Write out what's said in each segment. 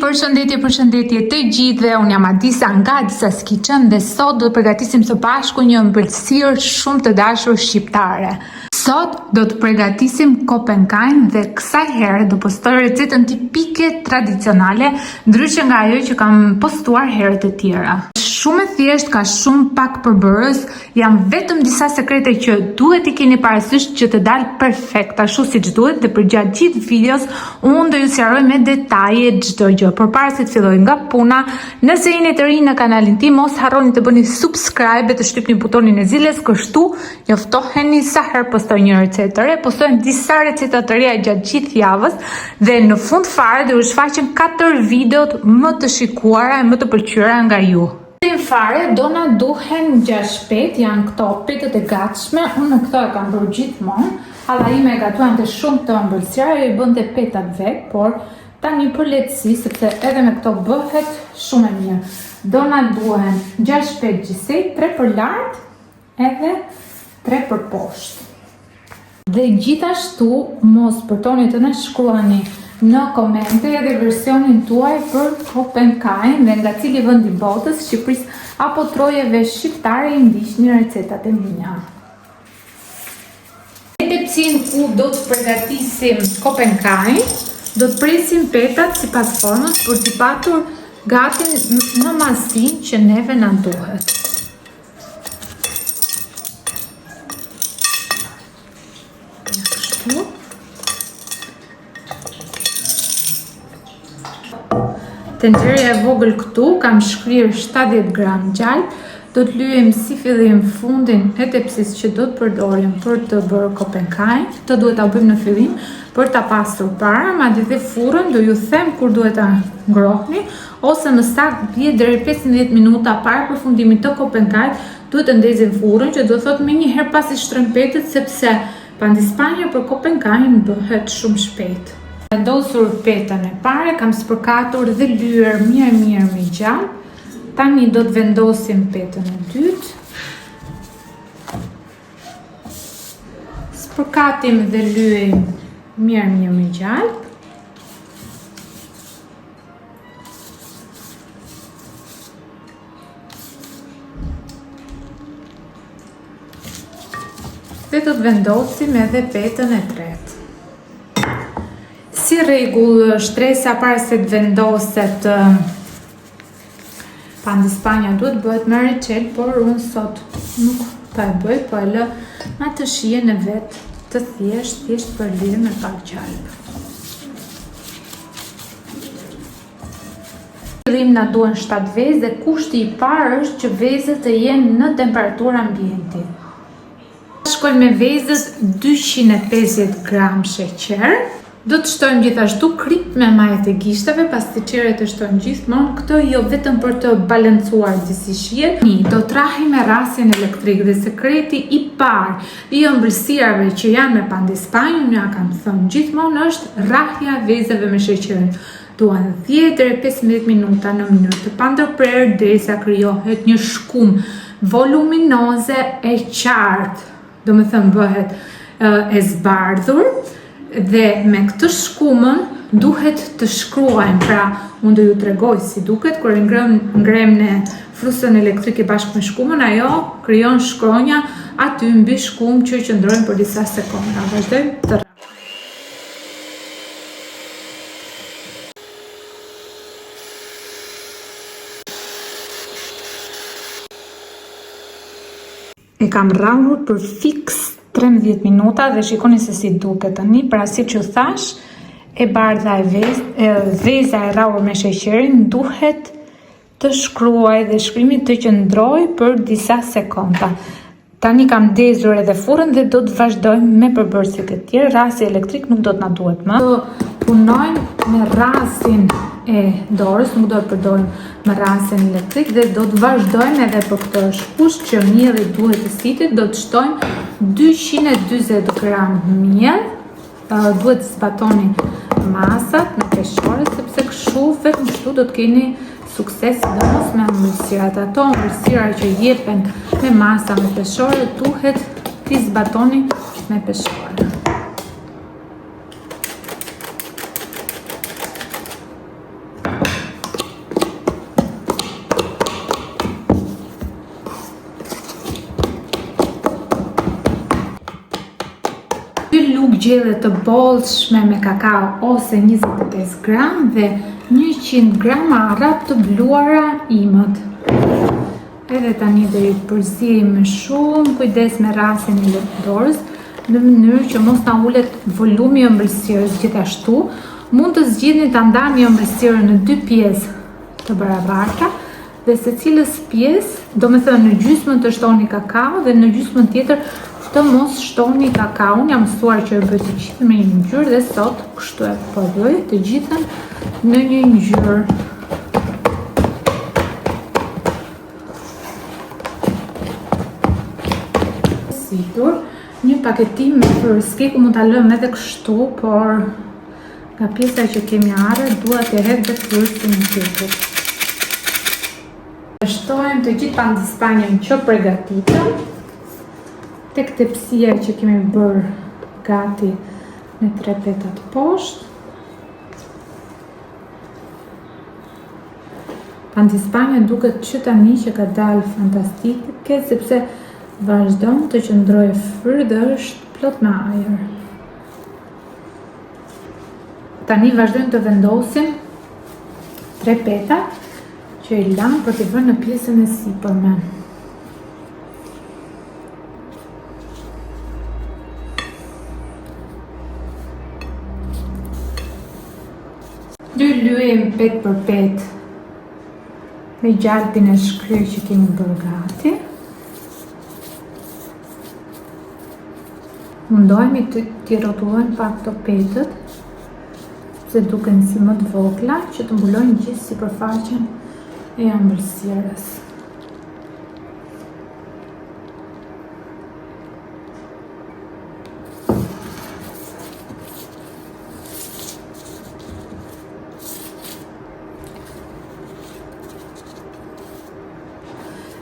Përshëndetje të gjithëve, unë jam Adisa nga Adisa's Kitchen dhe sot do të përgatisim së bashku një ëmbëlsirë shumë të dashur shqiptare. Sot do të përgatisim kopenkajn dhe kësaj herë do postoj recetën tipike tradicionale, ndryshe nga ajo që kam postuar herët e tjera. Shumë e thjesht, ka shumë pak përbërës, janë vetëm disa sekrete që duhet I keni parasysh që të dalë perfekt, ashtu siç duhet, dhe përgjatë gjithë videos unë do ju sqaroj me detaje çdo gjë. Përpara se të filloj nga puna, nëse jeni të rinj në kanalin tim, mos harroni të bëni subscribe dhe të shtypni butonin e zilës, kështu njoftoheni sa herë postoj një recetë të re. Postojmë disa receta të reja gjatë gjithë javës dhe në fund fare do ju shfaqem 4 videot më të shikuara e më të pëlqyera nga ju. Fare, do na duhen 6 petë, janë këto petët e gatshme, unë në këto e kam bërë gjithmonë, alla ime e gatuan të shumë të ëmbëlsira, e bënte petat vetë, por tani për lehtësi, sepse edhe me këto bëhet shumë e mirë. Do na duhen 6 petë gjithsej, 3 për lart, edhe 3 për poshtë. Dhe gjithashtu, mos përtoni të na shkruani në komente edhe versionin tuaj për kopenkajn dhe nga cili vend I botës, Shqipërisë apo trojeve shqiptare I ndiqni recetat e mia. Në tepsin ku do të përgatisim kopenkajn, do të presim petat sipas formës për t'i patur gati në masinë që neve na duhet. Tenxherja e vogël këtu kam shkryer 70 gram gjalp, do të lyejm si fillim fundin e tepsisë që do të përdorim për të bërë kopenkajn. Këtë duhet ta bëjmë në fillim për ta pasur para, madje dhe furrën do ju them kur duhet ta ngrohni, ose më saktë 10 deri 15 minuta para përfundimit të kopenkajt duhet të ndezim furrën, që do thotë më një herë pasi shtrëmpetet, sepse pandispanja për kopenkajn bëhet shumë shpejt. Vendosur petën e pare, kam spërkatur dhe lyer mirë me gjallë. Tani do të vendosim petën e dytë. Spërkatim dhe lyejm mirë me gjallë. Dhe do të vendosim edhe petën e tretë. Si rregull, shtresa para se të vendoset pandispanja duhet bëhet me recel, por unë sot nuk ta e bëj, po e lë atë shijen e vet të thjesht për lirë me pak gjalp. Fillim na duhen 7 vezë dhe kushti I parë është që vezët të jenë në temperaturë ambienti. Shkojmë me vezët 250 gram sheqer. Do të shtojmë gjithashtu krip me majat e gishtave, pasti qeret e shtojmë gjithmonë, këto jo vetëm për të balancuar disi shijet. Do të rahim me rasjen elektrik dhe sekreti I parë I ëmbëlsirave që janë me pandispanjë, unë ja kam thënë gjithmonë, është rrahja vezëve me sheqer. Duan 10 deri 15 minuta në mënyrë të pandërprer derisa krijohet një shkum voluminoze e qartë. Do të thënë bëhet e zbardhur. Dhe me këtë shkumën duhet të shkruajmë, pra unë do ju tregoj si duket, kur ngrem në frusën elektrike bashkë me shkumën, ajo krijon shkronja aty mbi shkumë që qëndrojnë për disa sekonda. Vazhdojmë të E kam rrahur për fiks 13 minuta dhe shikoni se si duket tani, pra si që thash, e bardha veza e rrahur me sheqerin duhet të shkruaj dhe shkrimi të qëndroj për disa sekonda. Tani kam ndezur edhe furrën dhe do të vazhdojmë me përbërësit e tjerë. Rasti elektrik nuk do të na duhet më. Do punojmë me rastin e dorës, nuk do të përdorim me rastin elektrik dhe do të vazhdojmë edhe për këtë shkush që mielli duhet të sitet, do të shtojmë 240 gram miell, duhet të zbatoni masat në peshore, sepse vetëm kështu do të keni sukses sidomos me ëmbëlsirat. Ato ëmbëlsira që jepen me masa me peshore duhet t'i zbatoni me peshore. gjelle të bollshme me kakao ose 25 gram dhe 100 gram arra të bluara imët. Edhe tani do i përzijim me shumë kujdes me rastin e lëndorës, në mënyrë që mos ta ulet volumi i ëmbëlsirës. Gjithashtu, mund të zgjidhni ta ndani ëmbëlsirën në 2 pjesë të barabarta dhe secilës pjesë, domethënë në gjysmën të shtoni kakao dhe në gjysmën tjetër të mos shtoni kakao. Jam mësuar që e bëj të gjithë me një ngjyrë dhe sot kështu e po bëj të gjithën në një ngjyrë. Një paketim me freskik mund ta lëm edhe kështu, por nga pjesa që kemi arë dua të hedh dhe frysën në kekut. Shtojmë të gjithë pandispanjen që përgatitëm tek tepsia që kemi bërë gati me 3 petat poshtë. Pandispanja duket që tani që ka dalë fantastike sepse vazhdon të qëndrojë fryr dhe është plot me ajër. Tani vazhdojmë të vendosim 3 petat që i lam për të vënë në pjesën e sipërme. Dy lyejmë pet për pet me gjalpin e shkryr që kemi bërë gati. Mundohemi t'i rrotullojmë pak të petët, sepse duken si më të vogla, që të mbulojnë gjithë sipërfaqen e ëmbëlsirës.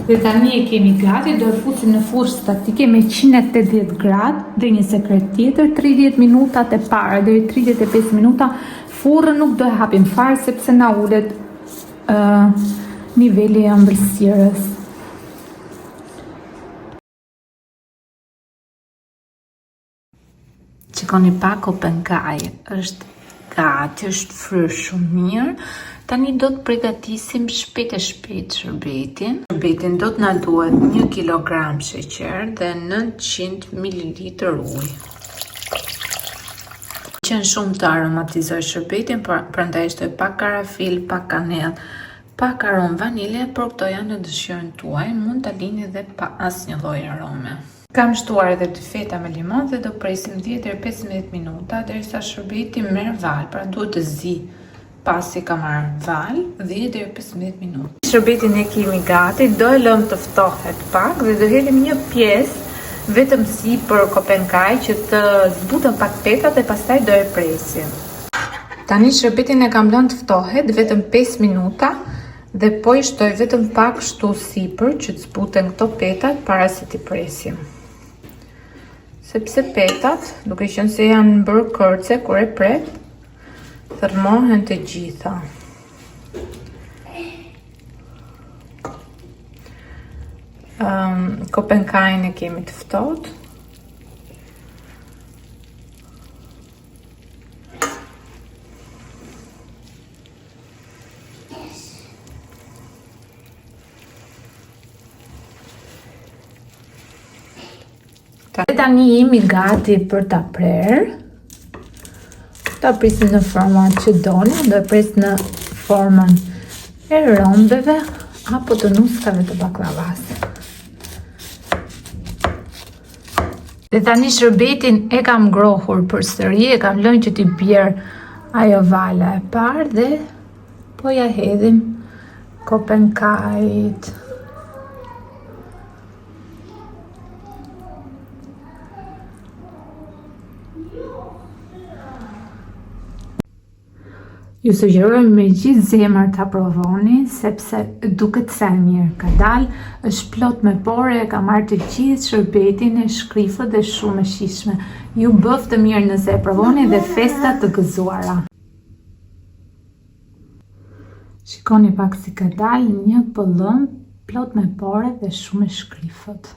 Dhe tani e kemi gati, do e fusim në fushë statike me 180 gradë dhe një sekret tjetër, 30 minutat e para deri 35 minuta. Furrën nuk do e hapim fare sepse na ulet niveli i ëmbëlsirës. Shikoni pak Kopenkai është gati, është fryrë shumë mirë. Tani do të përgatisim shpejt e shpejt shërbetin. Shërbetin do të na duhet 1 kg sheqer dhe 900 ml ujë. Qenë shumë të aromatizoj shërbetin, prandaj shtoj pak karafil, pak kanellë, pak aromë vanilje, por këto janë në dëshirën tuaj, mund ta lini edhe pa asnjë lloj arome. Kam shtuar edhe 2 feta me limon dhe do presim 10 deri 15 minuta derisa shërbeti merr val, pra duhet të zi. Pasi ka marrë val, 10 deri 15 minuta. Shërbetin e kemi gati, do e lëm të ftohet pak dhe do helim një pjesë vetëm si për Kopenkai që të zbutën pak petat dhe pastaj do e presim. Tani shërbetin e kam lënë të ftohet vetëm 5 minuta dhe po i shtoj vetëm pak kështu sipër që të zbuten këto petat para se t'i presim. Sepse petat, duke qenë se janë bërë kërce kur e pret, thërmohen të gjitha. Kopenkain e kemi të ftohtë. Tani jemi gati për ta prerë. Ta prisim në formën që doni, do e pres në formën e rombeve apo të nuskave të baklavas. Dhe tani shërbetin e kam ngrohur përsëri, e kam lënë që t'i bjerë ajo vala e parë dhe po ja hedhim Kopenkait. Ju sugjeroj me gjithë zemër ta provoni, sepse duket sa e mirë ka dalë, është plot me pore, ka marrë të gjithë shërbetin e shkrifët dhe shumë e shijshme. Ju bëf të mirë nëse e provoni dhe festa të gëzuara. Shikoni pak si ka dalë një pëllëm plot me pore dhe shumë e shkrifët.